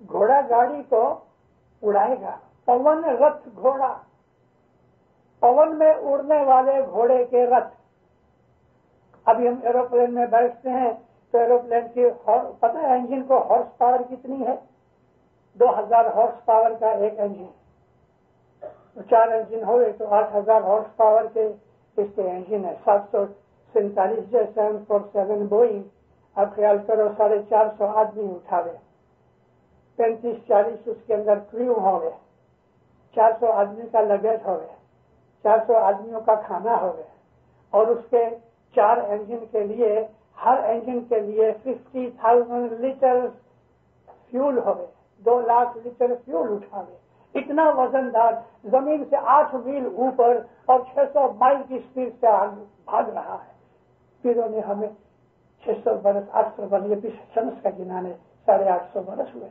گھوڑا گاڑی کو اڑائے گا. پون رتھ گھوڑا, پون میں اڑنے والے گھوڑے کے رتھ. ابھی ہم ایروپلین میں بیٹھتے ہیں تو ایروپلین کی پتہ ہے انجن کو ہارس پاور کتنی ہے؟ 2000 ہارس پاور کا ایک انجن. 4 انجن ہوئے تو 8000 ہارس پاور کے اس کے انجن ہے. 747 جو 747 بوئنگ, اب خیال کرو 450 آدمی اٹھاوے, 35-40 اس کے اندر کریو ہو گئے, 400 آدمی کا لگیج ہو گیا, 400 آدمیوں کا کھانا ہو گیا, اور اس کے 4 انجن کے لیے, ہر انجن کے لیے 50,000 لیٹر فیول ہو گئے, 2 لاکھ لیٹر فیول اٹھاوے. اتنا وزن دار زمین سے 8 میل اوپر اور 600 مائل کی اسپیڈ سے بھاگ رہا ہے. پیروں نے ہمیں 600 برس 800 برس, یہ بھی شمس کا گنانے 850 برس ہوئے.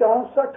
64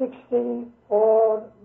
64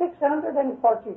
640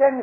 10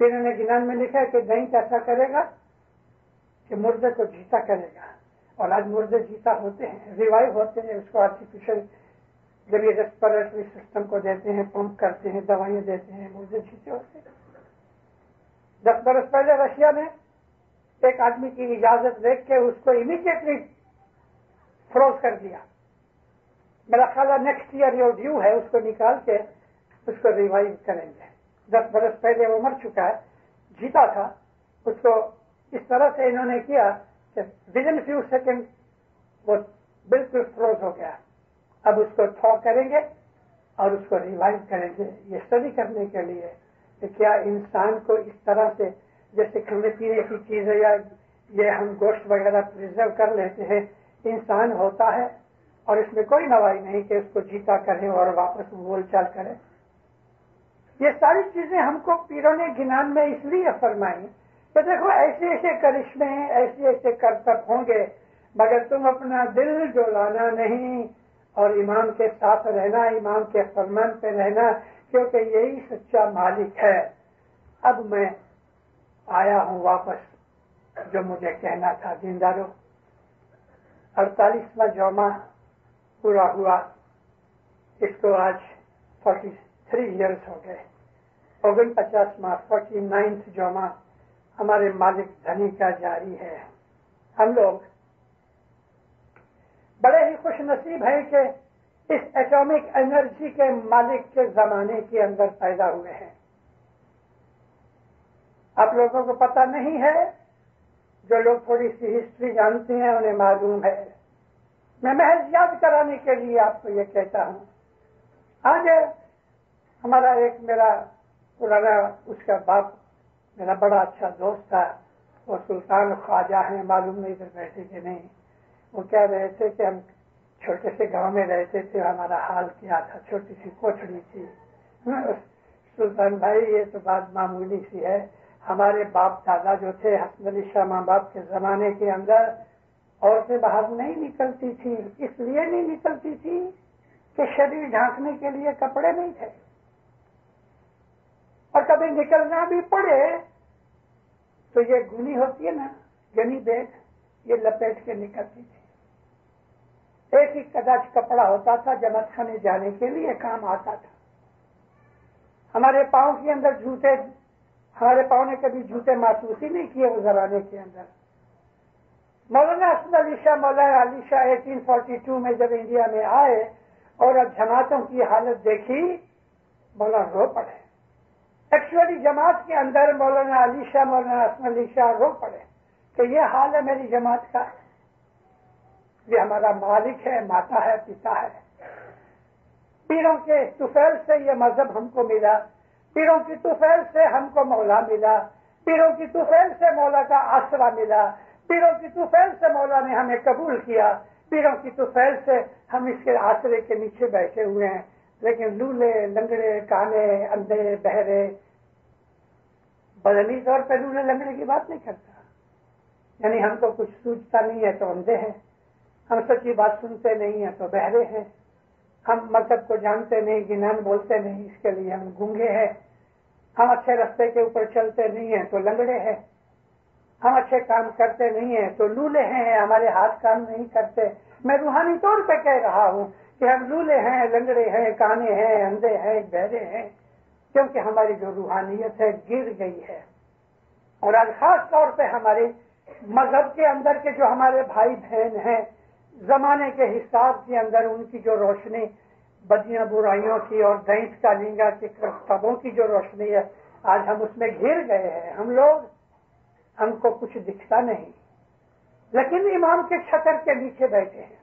پیر نے گنان میں لکھا ہے کہ دین کیسا کرے گا کہ مردے کو جیتا کرے گا. اور آج مردے جیتا ہوتے ہیں, ریوائو ہوتے ہیں. اس کو آرٹیفیشل جب یہ ریسپریٹری سسٹم کو دیتے ہیں, پمپ کرتے ہیں, دوائیں دیتے ہیں, مردے جیتے ہوتے ہیں. 10 برس پہلے رشیا میں ایک آدمی کی اجازت دیکھ کے اس کو امیڈیٹلی فروز کر دیا. میرا خیال ہے نیکسٹ ایئر جو ڈیو ہے اس کو نکال کے اس کو ریوائو کریں گے. 10 برس پہلے وہ مر چکا ہے, جیتا تھا. اس کو اس طرح سے انہوں نے کیا کہ ودن فیو سیکنڈ وہ بالکل فروز ہو گیا. اب اس کو تھو کریں گے اور اس کو ریوائو کریں گے, یہ اسٹڈی کرنے کے لیے کہ کیا انسان کو اس طرح سے جیسے کھانے پینے کی چیزیں یا یہ ہم گوشت وغیرہ پرزرو کر لیتے ہیں, انسان ہوتا ہے اور اس میں کوئی نوائی نہیں کہ اس کو جیتا کرے اور واپس بول چال کرے. یہ ساری چیزیں ہم کو پیروں نے گنان میں اس لیے فرمائی کہ دیکھو ایسے ایسے کرشمے ہیں, ایسے ایسے کرتب ہوں گے, مگر تم اپنا دل ڈولانا نہیں اور امام کے ساتھ رہنا, امام کے فرمان پہ رہنا, کیونکہ یہی سچا مالک ہے. اب میں آیا ہوں واپس جو مجھے کہنا تھا. دیندارو 48واں جومہ پورا ہوا, اس کو آج 43 ایئرس ہو گئے. 49واں 49th جومہ ہمارے مالک دھنی کا جاری ہے. ہم لوگ بڑے ہی خوش نصیب ہیں کہ اس ایٹامک انرجی کے مالک کے زمانے کے اندر پیدا ہوئے ہیں. آپ لوگوں کو پتہ نہیں ہے, جو لوگ تھوڑی سی ہسٹری جانتے ہیں انہیں معلوم ہے. میں محض یاد کرانے کے لیے آپ کو یہ کہتا ہوں. آج ہمارا ایک میرا پرانا اس کا باپ میرا بڑا اچھا دوست تھا, وہ سلطان خواجہ ہیں, معلوم نہیں ادھر بیٹھے کہ نہیں. وہ کہہ رہے تھے کہ ہم چھوٹے سے گاؤں میں رہتے تھے, ہمارا حال کیا تھا, چھوٹی سی کوٹڑی تھی. سلطان بھائی یہ تو بات معمولی سی ہے. ہمارے باپ دادا جو تھے حسن علی شاہ ماں باپ کے زمانے کے اندر عورتیں باہر نہیں نکلتی تھی. اس لیے نہیں نکلتی تھی کہ شریر ڈھانکنے کے لیے کپڑے نہیں تھے, اور کبھی نکلنا بھی پڑے تو یہ گنی ہوتی ہے نا, گنی بیگ, یہ لپیٹ کے نکلتی تھی. ایک ہی کداچ کپڑا ہوتا تھا, جماعت خانے جانے کے لیے کام آتا تھا. ہمارے پاؤں کے اندر جوتے, ہمارے پاؤں نے کبھی جوتے محسوس ہی نہیں کیے اس زمانے کے اندر. مولانا حسن علی شاہ, مولانا علی شاہ 1842 میں جب انڈیا میں آئے اور اب جماعتوں کی حالت دیکھی, مولانا رو پڑے. ایکچولی جماعت کے اندر مولانا علی شاہ, مولانا حسن علی شاہ رو پڑے کہ یہ حال ہے میری جماعت کا. یہ ہمارا مالک ہے, ماتا ہے, پتا ہے. پیروں کے طفیل سے یہ مذہب ہم کو ملا, پیروں کی طفیل سے ہم کو مولا ملا, پیروں کی طفیل سے مولا کا آسرا ملا, پیروں کی طفیل سے مولا نے ہمیں قبول کیا, پیروں کی طفیل سے ہم اس کے آسرے کے نیچے بیٹھے ہوئے ہیں. لیکن لولے, لنگڑے, کانے, اندھے, بہرے, بدنی طور پہ لولے لنگڑے کی بات نہیں کرتا, یعنی ہم کو کچھ سوچتا نہیں ہے تو اندھے ہیں, ہم سچی بات سنتے نہیں ہیں تو بہرے ہیں, ہم مذہب کو جانتے نہیں, گنان بولتے نہیں, اس کے لیے ہم گونگے ہیں, ہم اچھے رستے کے اوپر چلتے نہیں ہیں تو لنگڑے ہیں, ہم اچھے کام کرتے نہیں ہیں تو لولے ہیں, ہمارے ہاتھ کام نہیں کرتے. میں روحانی طور پہ کہہ رہا ہوں کہ ہم لولے ہیں, لنگڑے ہیں, کانے ہیں, اندھے ہیں, بہرے ہیں, کیونکہ ہماری جو روحانیت ہے گر گئی ہے. اور آج خاص طور پہ ہمارے مذہب کے اندر کے جو ہمارے بھائی بہن ہیں, زمانے کے حساب کے اندر ان کی جو روشنی بدیاں برائیوں کی اور دینت کا لنگا کے کرتبوں کی جو روشنی ہے, آج ہم اس میں گھر گئے ہیں. ہم لوگ, ہم کو کچھ دکھتا نہیں, لیکن امام کے چھتر کے نیچے بیٹھے ہیں.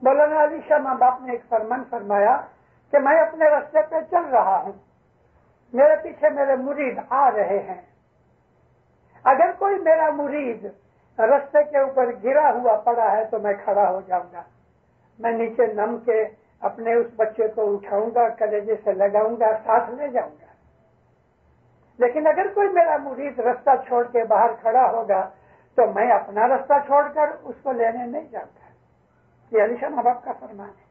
مولانا علی شاہ ماں باپ نے ایک فرمان فرمایا کہ میں اپنے راستے پہ چل رہا ہوں, میرے پیچھے میرے مرید آ رہے ہیں. اگر کوئی میرا مرید راستے کے اوپر گرا ہوا پڑا ہے تو میں کھڑا ہو جاؤں گا, میں نیچے نم کے اپنے اس بچے کو اٹھاؤں گا, کلیجے سے لگاؤں گا, ساتھ لے جاؤں گا. لیکن اگر کوئی میرا مرید راستہ چھوڑ کے باہر کھڑا ہوگا تو میں اپنا راستہ چھوڑ کر اس کو لینے نہیں جاؤں گا. یہ علی شاہ ماں باپ کا فرمان ہے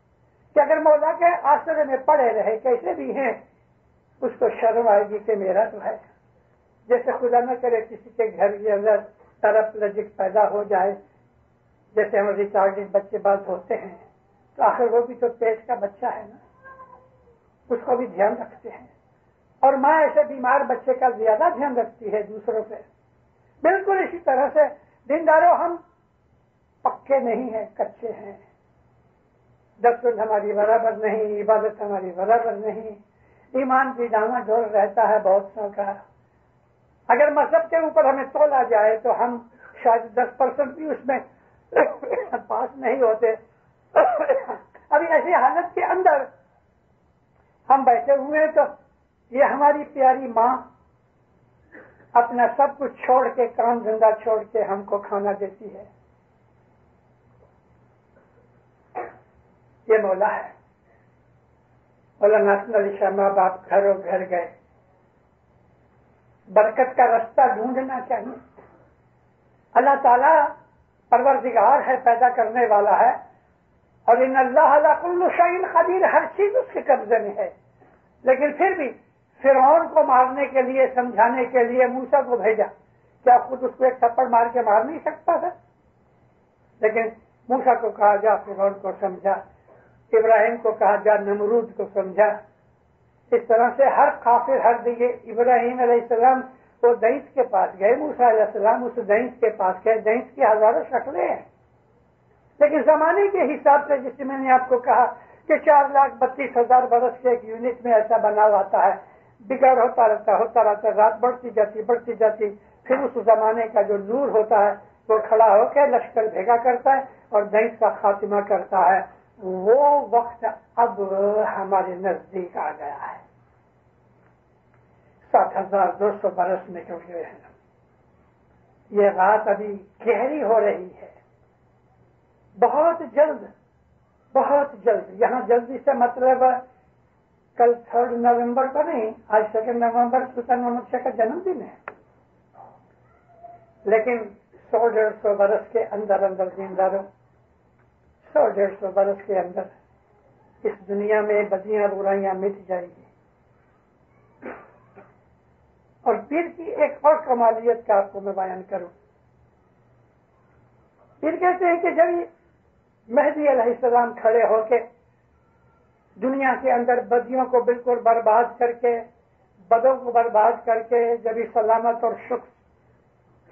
کہ اگر مولا کے آسرے میں پڑے رہے کیسے بھی ہیں, اس کو شرم آئے گی کہ میرا تو ہے, جیسے خدا نہ کرے کسی کے گھر کے اندر پیرپلیجک پیدا ہو جائے، جیسے ہم ریٹارڈڈ بچے بعض ہوتے ہیں، تو آخر وہ بھی تو پیٹ کا بچہ ہے نا، اس کو بھی دھیان رکھتے ہیں، اور ماں ایسے بیمار بچے کا زیادہ دھیان رکھتی ہے دوسروں سے۔ بالکل اسی طرح سے دینداروں ہم پکے نہیں ہیں، کچے ہیں، دستور ہماری برابر نہیں، عبادت ہماری برابر نہیں، ایمان بھی ڈاما ڈول رہتا ہے بہت سو کا۔ اگر مذہب کے اوپر ہمیں تولا جائے تو ہم شاید 10% بھی اس میں پاس نہیں ہوتے۔ ابھی ایسی حالت کے اندر ہم بیٹھے ہوئے ہیں تو یہ ہماری پیاری ماں اپنا سب کچھ چھوڑ کے، کام دھندا چھوڑ کے ہم کو کھانا دیتی ہے۔ یہ مولا ہے۔ مولانا حسن علی شاہ ماں باپ گھروں گھر گئے، برکت کا رستہ ڈھونڈنا چاہیے۔ اللہ تعالیٰ پروردگار ہے، پیدا کرنے والا ہے، اور ان اللہ علی کل شیء قدیر، ہر چیز اس کے قبضے میں ہے، لیکن پھر بھی فرعون کو مارنے کے لیے، سمجھانے کے لیے موسیٰ کو بھیجا۔ کیا خود اس کو ایک تھپڑ مار کے مار نہیں سکتا تھا؟ لیکن موسیٰ کو کہا جا فرعون کو سمجھا، ابراہیم کو کہا جا نمرود کو سمجھا۔ اس طرح سے ہر کافر، ہر دیگے، ابراہیم علیہ السلام وہ دینس کے پاس گئے، موسیٰ علیہ السلام اس دینس کے پاس گئے۔ دینس کی ہزاروں شکلیں ہیں، لیکن زمانے کے حساب سے، جس میں نے آپ کو کہا کہ 4,32,000 برس کے ایک یونٹ میں ایسا بنا ہوا آتا ہے، بگڑ ہوتا رہتا، رات بڑھتی جاتی، پھر اس زمانے کا جو نور ہوتا ہے وہ کھڑا ہو کے لشکر بھیگا کرتا ہے اور دینس کا خاتمہ کرتا ہے۔ وہ وقت اب ہمارے نزدیک آ گیا ہے، 7,200 برس میں جو ہوئے ہیں۔ یہ رات ابھی گہری ہو رہی ہے، بہت جلد، بہت جلد۔ یہاں جلدی سے مطلب کل 3 نومبر کو نہیں، آج 2 نومبر سلطان محمد شاہ کا جنم دن ہے، لیکن 100-150 برس کے اندر دینداروں، 100-150 برس کے اندر اس دنیا میں بدیاں برائیاں مٹ جائیں گی۔ اور پیر کی ایک اور کمالیت کا آپ کو میں بیان کروں۔ پیر کہتے ہیں کہ جب مہدی علیہ السلام کھڑے ہو کے دنیا کے اندر بدیوں کو بالکل برباد کر کے، بدوں کو برباد کر کے، جب یہ سلامت اور سکھ،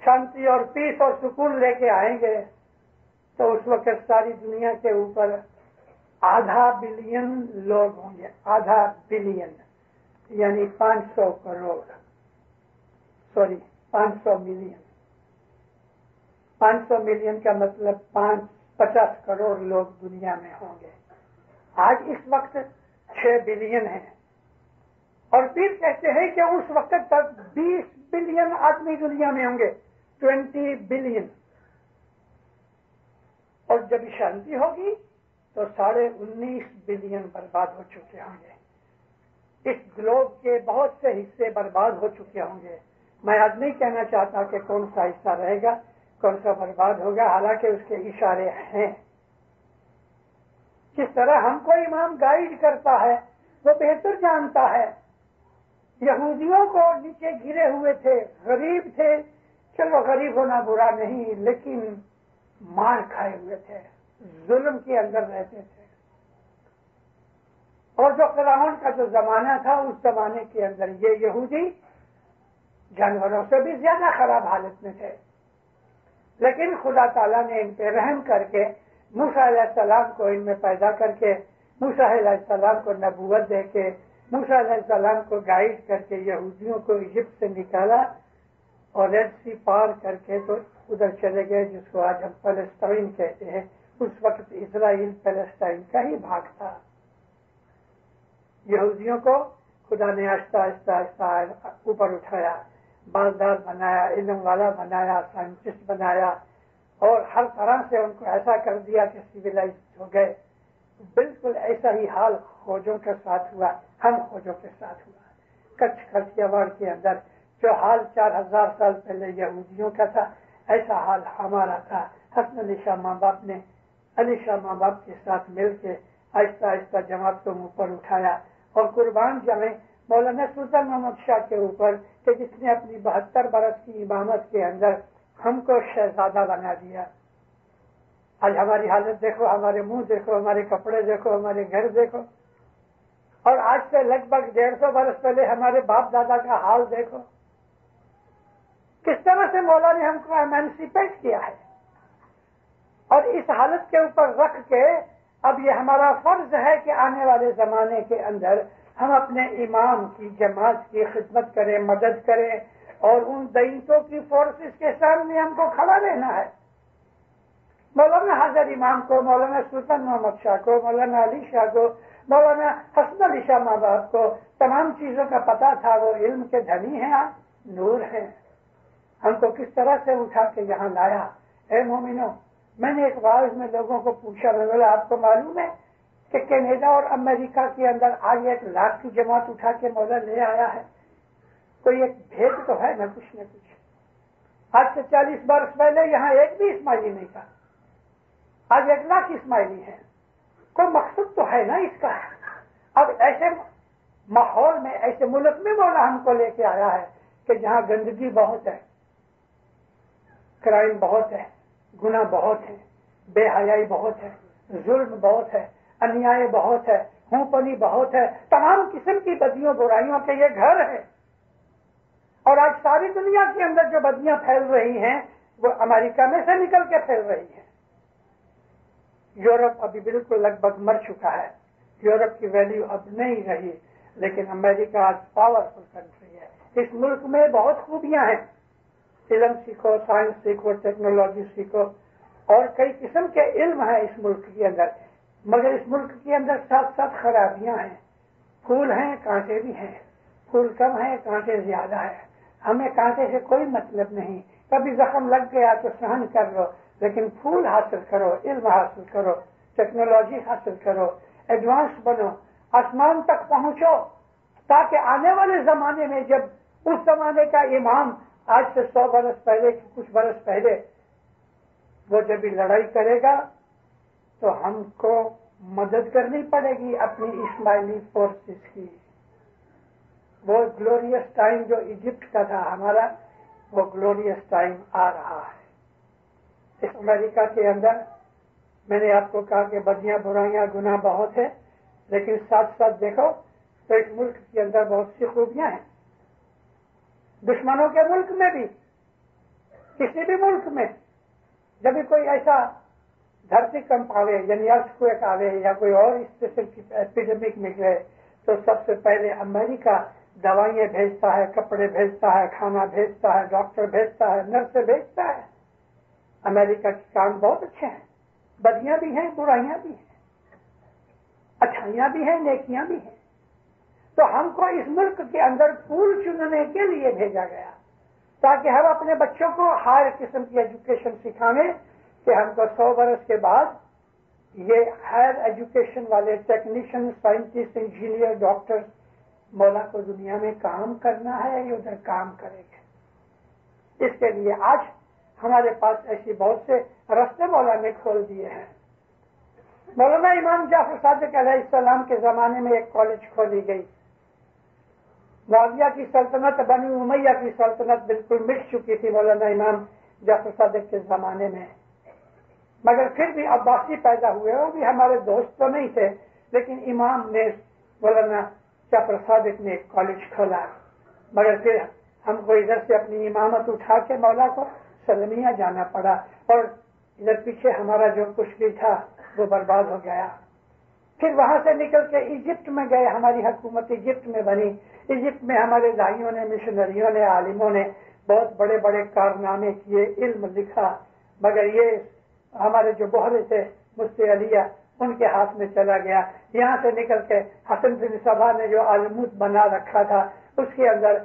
شانتی اور پیس اور سکون لے کے آئیں گے، تو اس وقت ساری دنیا کے اوپر 0.5 بلین لوگ ہوں گے۔ 0.5 بلین یعنی 500 کروڑ، 500 ملین۔ 500 ملین کا مطلب 50 کروڑ لوگ دنیا میں ہوں گے۔ آج اس وقت 6 بلین ہیں، اور پھر کہتے ہیں کہ اس وقت تک 20 بلین آدمی دنیا میں ہوں گے، 20 بلین۔ اور جب شانتی ہوگی تو 19.5 بلین برباد ہو چکے ہوں گے۔ اس گلوب کے بہت سے حصے برباد ہو چکے ہوں گے۔ میں آج نہیں کہنا چاہتا کہ کون سا حصہ رہے گا، کون سا برباد ہوگا، حالانکہ اس کے اشارے ہیں۔ جس طرح ہم کو امام گائیڈ کرتا ہے، وہ بہتر جانتا ہے۔ یہودیوں کو نیچے گرے ہوئے تھے، غریب تھے، چلو غریب ہونا برا نہیں، لیکن مار کھائے ہوئے تھے، ظلم کے اندر رہتے تھے۔ اور جو فرعون کا جو زمانہ تھا، اس زمانے کے اندر یہ یہودی جانوروں سے بھی زیادہ خراب حالت میں تھے، لیکن خدا تعالیٰ نے ان پہ رحم کر کے موسیٰ علیہ السلام کو ان میں پیدا کر کے، موسیٰ علیہ السلام کو نبوت دے کے، موسیٰ علیہ السلام کو گائیڈ کر کے یہودیوں کو ایجپٹ سے نکالا، اور ریڈ سی پار کر کے تو ادھر چلے گئے، جس کو آج ہم فلسطین کہتے ہیں۔ اس وقت اسرائیل فلسطین کا ہی بھاگ تھا۔ یہودیوں کو خدا نے آہستہ آہستہ اوپر اٹھایا، بالدار بنایا، علم والا بنایا، سائنٹسٹ بنایا، اور ہر طرح سے ان کو ایسا کر دیا کہ سویلائز ہو گئے۔ بالکل ایسا ہی حال خوجوں کے ساتھ ہوا، ہم خوجوں کے ساتھ ہوا۔ کچھ کٹیاواڑ کے اندر جو حال 4000 سال پہلے یہودیوں کا تھا، ایسا حال ہمارا تھا۔ حسن علی شاہ ماں باپ نے علی شاہ ماں باپ کے ساتھ مل کے آہستہ آہستہ جماعت کو اوپر اٹھایا، اور قربان جائیں مولانا سلطان محمد شاہ کے اوپر کہ جس نے اپنی 72 برس کی امامت کے اندر ہم کو شہزادہ بنا دیا. آج ہماری حالت دیکھو، ہمارے منہ دیکھو، ہمارے کپڑے دیکھو، ہمارے گھر دیکھو، اور آج سے لگ بھگ 150 برس پہلے ہمارے باپ دادا کا حال دیکھو. کس طرح سے مولا نے ہم کو ایمانسیپیٹ کیا ہے، اور اس حالت کے اوپر رکھ کے اب یہ ہمارا فرض ہے کہ آنے والے زمانے کے اندر ہم اپنے امام کی جماعت کی خدمت کریں، مدد کریں، اور ان دعیتوں کی فورسز کے سامنے ہم کو کھڑا رہنا ہے. مولانا حاضر امام کو، مولانا سلطان محمد شاہ کو، مولانا علی شاہ کو، مولانا حسن علی شاہ ماں باپ کو تمام چیزوں کا پتا تھا. وہ علم کے دھنی ہیں، نور ہیں. ہم کو کس طرح سے اٹھا کے یہاں لایا. اے مومنو، میں نے ایک واعظ میں لوگوں کو پوچھا، میں بولا آپ کو معلوم ہے کہ کینیڈا اور امریکہ کے اندر آج 1 لاکھ کی جماعت اٹھا کے مولا لے آیا ہے. کوئی ایک بھید تو ہے نہ کچھ. آج سے 40 برس پہلے یہاں ایک بھی اسماعیلی نہیں تھا، آج 1 لاکھ اسماعیلی ہیں. کوئی مقصد تو ہے نا اس کا. اب ایسے ماحول میں، ایسے ملک میں مولا ہم کو لے کے آیا ہے کہ جہاں گندگی بہت ہے، کرائم بہت ہے، گناہ بہت ہے، بے حیائی بہت ہے، ظلم بہت ہے، انیائے بہت ہے، ہوں پنی بہت ہے، تمام قسم کی بدیوں برائیوں کے یہ گھر ہے. اور آج ساری دنیا کے اندر جو بدیاں پھیل رہی ہیں وہ امریکہ میں سے نکل کے پھیل رہی ہیں. یورپ ابھی بالکل لگ بھگ مر چکا ہے، یورپ کی ویلیو اب نہیں رہی، لیکن امریکہ آج پاورفل کنٹری ہے. اس ملک میں بہت خوبیاں ہیں. علم سیکھو، سائنس سیکھو، ٹیکنالوجی سیکھو، اور کئی قسم کے علم ہیں اس ملک کے اندر. مگر اس ملک کے اندر ساتھ ساتھ خرابیاں ہیں. پھول ہیں، کانٹے بھی ہیں. پھول کم ہیں، کانٹے زیادہ ہیں. ہمیں کانٹے سے کوئی مطلب نہیں. کبھی زخم لگ گیا تو سہن کر لو، لیکن پھول حاصل کرو، علم حاصل کرو، ٹیکنالوجی حاصل کرو، ایڈوانس بنو، آسمان تک پہنچو، تاکہ آنے والے زمانے میں جب اس زمانے کا امام آج سے 100 برس پہلے، کچھ برس پہلے، وہ جب بھی لڑائی کرے گا تو ہم کو مدد کرنی پڑے گی اپنی اسماعیلی فورسز کی. وہ گلوریس ٹائم جو ایجپٹ کا تھا ہمارا، وہ گلوریس ٹائم آ رہا ہے. اس امریکہ کے اندر میں نے آپ کو کہا کہ بدیاں برائیاں گناہ بہت ہے، لیکن ساتھ ساتھ دیکھو تو اس ملک کے اندر بہت سی خوبیاں ہیں. دشمنوں کے ملک میں بھی، کسی بھی ملک میں جب بھی کوئی ایسا دھرتی کمپ آوے، یعنی ارتھکویک آوے، یا کوئی اور اس قسم کی ایپیڈیمک نکلے، تو سب سے پہلے امریکہ دوائیں بھیجتا ہے، کپڑے بھیجتا ہے، کھانا بھیجتا ہے، ڈاکٹر بھیجتا ہے، نرس بھیجتا ہے. امریکہ کے کام بہت اچھے ہیں. بدیاں بھی ہیں، برائیاں بھی ہیں، اچھائیاں بھی ہیں، نیکیاں بھی ہیں. تو ہم کو اس ملک کے اندر پھول چننے کے لیے بھیجا گیا تاکہ ہم اپنے بچوں کو ہر قسم کی ایجوکیشن سکھائیں کہ ہم کو 100 برس کے بعد یہ ہائر ایجوکیشن والے ٹیکنیشین، سائنٹسٹ، انجینئر، ڈاکٹر مولا کو دنیا میں کام کرنا ہے، یہ ادھر کام کریں گے. اس کے لیے آج ہمارے پاس ایسی بہت سے راستے مولا نے کھول دیے ہیں. مولانا امام جعفر صادق علیہ السلام کے زمانے میں ایک کالج کھولی گئی. معاویہ کی سلطنت، بنی امیہ کی سلطنت بالکل مٹ چکی تھی مولانا امام جعفر صادق کے زمانے میں، مگر پھر بھی عباسی پیدا ہوئے. وہ بھی ہمارے دوست تو نہیں تھے، لیکن امام نے، مولانا جعفر صادق نے ایک کالج کھولا. مگر پھر ہم کو ادھر سے اپنی امامت اٹھا کے مولا کو سلمیہ جانا پڑا، اور ادھر پیچھے ہمارا جو کچھ بھی تھا وہ برباد ہو گیا. پھر وہاں سے نکل کے ایجپٹ میں گئے. ہماری حکومت ایجپٹ میں بنی. ایجپٹ میں ہمارے دائیوں نے، مشنریوں نے، عالموں نے بہت بڑے بڑے کارنامے کیے، علم لکھا. مگر یہ ہمارے جو بہرے تھے مفتی علیہ، ان کے ہاتھ میں چلا گیا. یہاں سے نکل کے حسن بن صبا نے جو عالموت بنا رکھا تھا، اس کے اندر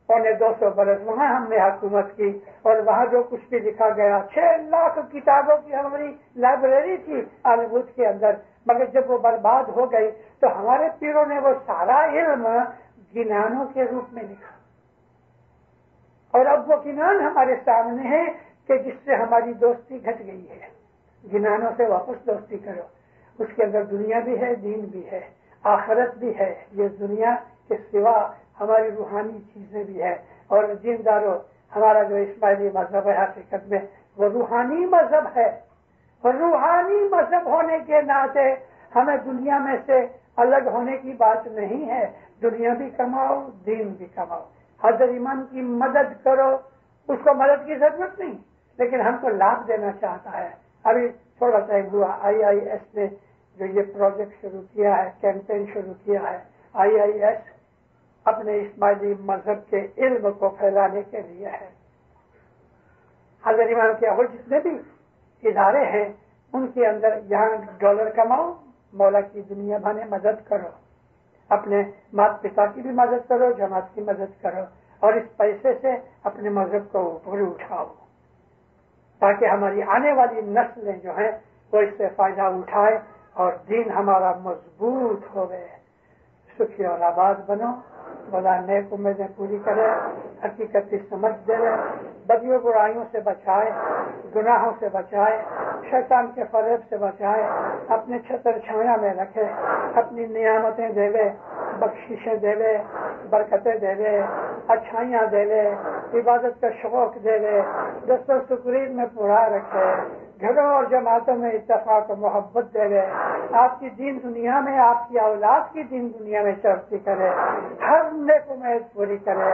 250 برس وہاں ہم نے حکومت کی، اور وہاں جو کچھ بھی لکھا گیا، 6 لاکھ کتابوں کی ہماری لائبریری تھی عالموت کے اندر. مگر جب وہ برباد ہو گئی تو ہمارے پیروں نے وہ سارا علم گنانوں کے روپ میں لکھا، اور اب وہ گنان ہمارے سامنے ہے کہ جس سے ہماری دوستی گھٹ گئی ہے. گنانوں سے واپس دوستی کرو. اس کے اندر دنیا بھی ہے، دین بھی ہے، آخرت بھی ہے. یہ دنیا کے سوا ہماری روحانی چیزیں بھی ہیں، اور دینداروں ہمارا جو اسماعیلی مذہب ہے حقیقت میں وہ روحانی مذہب ہے، اور روحانی مذہب ہونے کے ناطے ہمیں دنیا میں سے الگ ہونے کی بات نہیں ہے، دنیا بھی کماؤ دین بھی کماؤ، حضرت امام کی مدد کرو، اس کو مدد کی ضرورت نہیں لیکن ہم کو لابھ دینا چاہتا ہے۔ ابھی تھوڑا ٹائم ہوا IIS نے جو یہ پروجیکٹ شروع کیا ہے، کیمپین شروع کیا ہے، IIS اپنے اسماعیلی مذہب کے علم کو پھیلانے کے لیے ہے۔ حضرت امام کے اور جتنے بھی ادارے ہیں ان کے اندر یہاں ڈالر کماؤ، مولا کی دنیا بھانے مدد کرو، اپنے مات پتا کی بھی مدد کرو، جماعت کی مدد کرو، اور اس پیسے سے اپنے مذہب کو اوپر اٹھاؤ تاکہ ہماری آنے والی نسلیں جو ہیں وہ اس سے فائدہ اٹھائے اور دین ہمارا مضبوط ہوئے۔ سکھی اور آباد بنو، خدا نیک امیدیں پوری کرے، حقیقت کی سمجھ دے، بدیوں برائیوں سے بچائے، گناہوں سے بچائے، شیطان کے فریب سے بچائے، اپنے چھتر چھایا میں رکھے، اپنی نعمتیں دے لے، بخششیں دے لے، برکتیں دے لے، اچھائیاں دے لے، عبادت کا شوق دے لے، دست و سکرین میں پورا رکھے، گھروں اور جماعتوں میں اتفاق و محبت دے لے، آپ کی دین دنیا میں، آپ کی اولاد کی دین دنیا میں چرچی کرے، ہر نیک امید پوری کرے،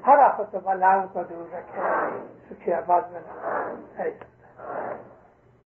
ہر آفت و بلاؤں کو دور رکھے۔ سکھی آباد میں